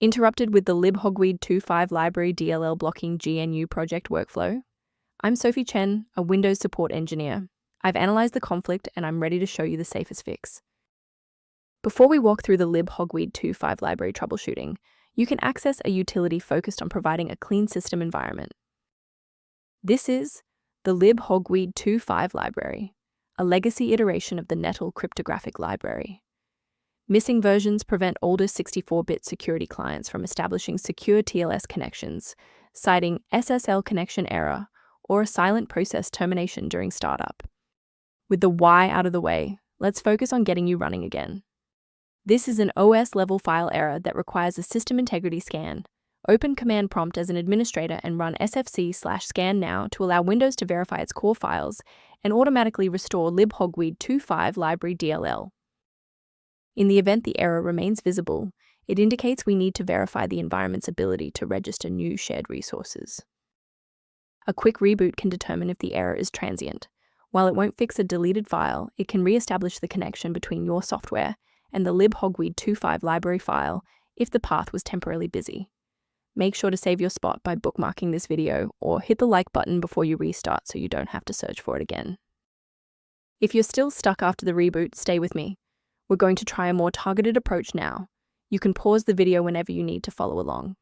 Interrupted with the libhogweed-2-5 library DLL blocking GNU Project workflow? I'm Sophie Chen, a Windows support engineer. I've analyzed the conflict and I'm ready to show you the safest fix. Before we walk through the libhogweed-2-5 library troubleshooting, you can access a utility focused on providing a clean system environment. This is the libhogweed-2-5 library, a legacy iteration of the Nettle Cryptographic Library. Missing versions prevent older 64-bit security clients from establishing secure TLS connections, citing SSL connection error or a silent process termination during startup. With the why out of the way, let's focus on getting you running again. This is an OS-level file error that requires a system integrity scan. Open command prompt as an administrator and run sfc/scan now to allow Windows to verify its core files and automatically restore libhogweed-2-5 library DLL. In the event the error remains visible, it indicates we need to verify the environment's ability to register new shared resources. A quick reboot can determine if the error is transient. While it won't fix a deleted file, it can re-establish the connection between your software and the libhogweed-2-5 library file if the path was temporarily busy. Make sure to save your spot by bookmarking this video or hit the like button before you restart so you don't have to search for it again. If you're still stuck after the reboot, stay with me. We're going to try a more targeted approach now. You can pause the video whenever you need to follow along.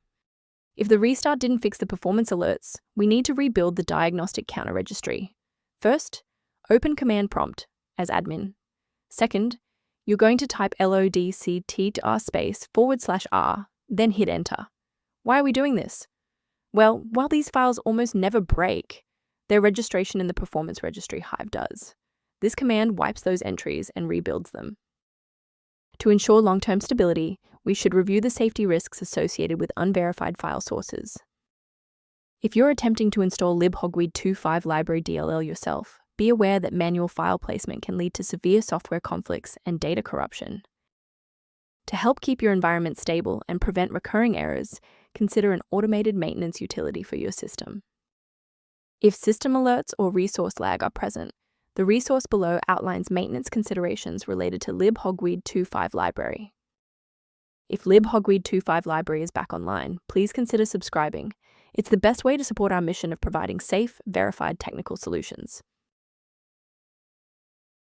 If the restart didn't fix the performance alerts, we need to rebuild the diagnostic counter registry. First, open command prompt as admin. Second, you're going to type lodctr/r, then hit enter. Why are we doing this? Well, while these files almost never break, their registration in the performance registry Hive does. This command wipes those entries and rebuilds them. To ensure long-term stability, we should review the safety risks associated with unverified file sources. If you're attempting to install libhogweed-2-5 library DLL yourself, be aware that manual file placement can lead to severe software conflicts and data corruption. To help keep your environment stable and prevent recurring errors, consider an automated maintenance utility for your system. If system alerts or resource lag are present, the resource below outlines maintenance considerations related to libhogweed-2-5 library. If libhogweed-2-5 library is back online, please consider subscribing. It's the best way to support our mission of providing safe, verified technical solutions.